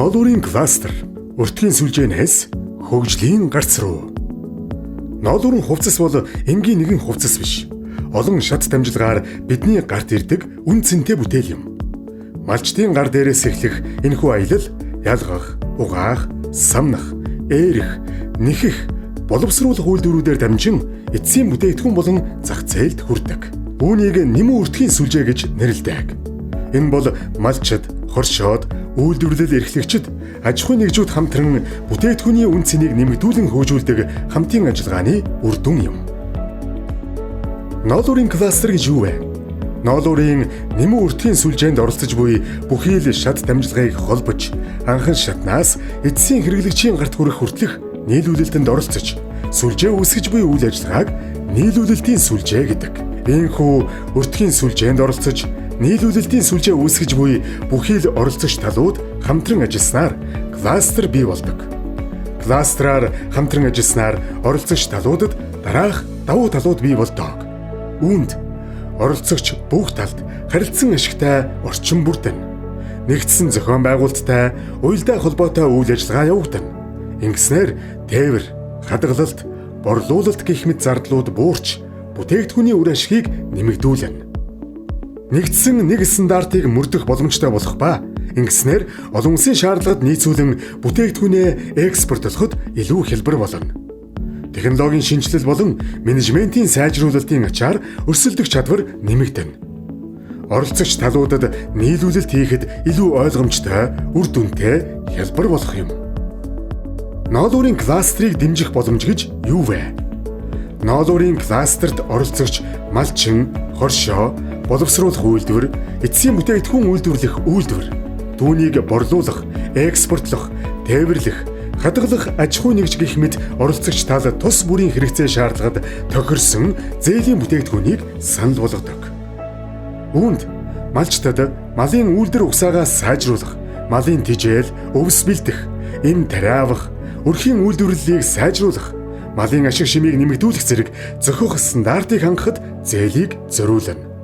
Ноолуурын кластер өртгийн сүлжээнээс хөгжлийн гарц руу. Ноолуурын хувцас бол энгийн нэгэн хувцас биш. Олон шат дамжлагаар бидний гарт ирдэг үн цэнтэй бүтээл юм. Малчдын гар дээрээс эхлэх энэхүү аялал ялгах, угаах, самнах, эерэх, нэхэх, боловсруулах үйлдвэрүүдээр дамжин эцсийн бүтээгдэхүүн болон зах зээлд хүрдэг. Үүнийг нэмэн өртгийн сүлжээ гэж нэрлэдэг. Энэ бол малчид, хоршоод, үйлдвэрлэл эрхлэгчид, аж ахуйн нэгжүүд хамтран бүтээгдэхүүний үн цэнийг нэмэгдүүлэн хөгжүүлдэг хамтын ажиллагааны үр дүн юм. Ноолуурын кластер гэж юу вэ? Ноолуурын нэмэн өртгийн сүлжээнд оролцож буй бүхий л шат дамжлагыг холбож, анхан шатнаас эцсийн хэрэглэгчийн гарт хүрэх хүртэлх нийлүүлэлтэнд оролцож, сүлжээ үүсгэж буй үйл ажиллагааг нийлүүлэлтийн сүлжээ гэдэг. Иймэрхүү өртгийн сүлжээнд оролцож, нийлүүлэлтийн сүлжээ үүсгэж буй бүхий л оролцогч талууд хамтран ажилласнаар кластер бий болдог. Кластераар хамтран ажилласнаар оролцогч талуудад дараах давуу талууд бий болдог. Үүнд оролцогч бүх талд харилцан ашигтай орчин бүрдэнэ. Нэгдсэн зохион байгуулалттай, уялдаа холбоотой үйл ажиллагаа явагдана. Ингэснээр тээвэр, хадгалалт, борлуулалт гэх мэт зардлууд буурч бүтээгдэхүүний үр ашгийг нэмэгдүүлнэ. Нэгдсэн нэг стандартыг мөрдөх боломжтой болох ба ингэснээр олон улсын шаардлагад нийцүүлэн бүтээгдэхүүнээ экспортлоход илүү хялбар болно. Технологийн шинжилэл болон менежментийн сайжруулалтын ачаар өрсөлдөх чадвар нэмэгдэнэ. Оролцогч талуудад нийлүүлэлт хийхэд илүү ойлгомжтой, үр дүнтэй, хялбар болох юм. Ноолуурын кластерыг дэмжих боломж гэж юу вэ? Ноолуурын кластерт оролцогч малчин, хоршоо, боловсруулах үйлдвэр, эцсийн бүтээгдэхүүн үйлдвэрлэх үйлдвэр, түүнийг борлуулах, экспортлох, тээвэрлэх, хадгалах аж ахуй нэгж гэх мэт оролцогч тал тус бүрийн хэрэгцээ шаардлагад тохирсон зээлийн бүтээгдэхүүнийг санал болгодог. Үүнд малчтад малын үйлдвэр угсаагаас сайжруулах, малын тижэл, өвс бэлдэх, эм тариавах, өрхийн үйлдвэрлэлийг сайжруулах, малын ашиг шимийг нэмэгдүүлэх зэрэг зохих стандартыг хангахад зээлийг зориулна.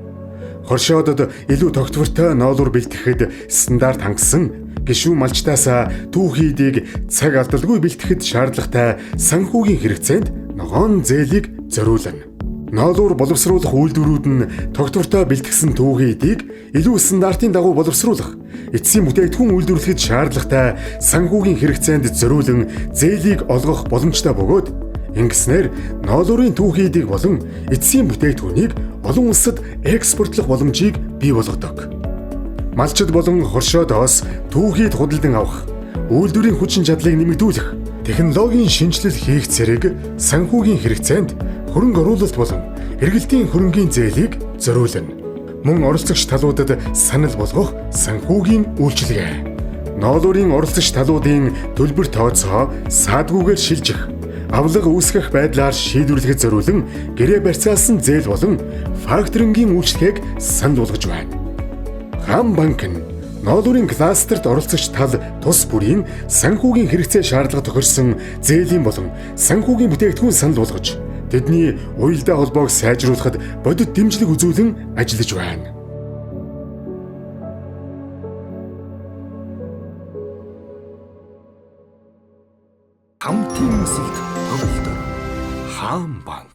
Хоршоодод илүү тогтвортой ноолуур бэлтгэхэд стандарт хангасан, гишүүн малчтаас түүхийдийг цаг алдалгүй бэлтгэхэд шаардлагатай санхүүгийн хэрэгцээнд ногоон зээлийг зориулна. Ноолуур боловсруулах үйлдвэрүүд нь тогтвортой бэлтгэсэн түүхийдийг илүү стандартын дагуу боловсруулах, эцсийн бүтээгдэхүүн үйлдвэрлэхэд шаардлагатай санхүүгийн хэрэгцээнд зориулан зээлийг олгох боломжтой бөгөөд ингэснээр ноолуурын түүхийдийг болон эцсийн бүтээгдэхүүнийг олон улсад экспортлох боломжийг бий болгодог. Малчид болон хоршоодоос түүхийд худалдан авах, үйлдвэрийн хүчин чадлыг нэмэгдүүлэх, технологийн шинжилэл хийх зэрэг санхүүгийн хэрэгцээнд хөрөнгө оруулалт болон эргэлтийн хөрөнгийн зээлийг зориулна. Мөн оролцогч талуудад санал болгох санхүүгийн үйлчилгээ. Ноолуурын оролцогч талуудын төлбөр тооцоо саадгүйгээр шилжих, авлага үүсгэх байдлаар шийдвэрлэхэд зориулан гэрээ барьцаалсан зээл болон факторингийн үйлчлэгийг санал болгож байна. Хам банк нь ноолуурын кластерт оролцогч тал тус бүрийн санхүүгийн хэрэгцээ шаардлага тохирсон зээлийн болон санхүүгийн бүтээгдэхүүн санал болгож тэдний уялдаа холбоог сайжруулахад бодит дэмжлэг үзүүлэн ажиллаж байна. Хамтын өсөлт төвлөлт Хам банк.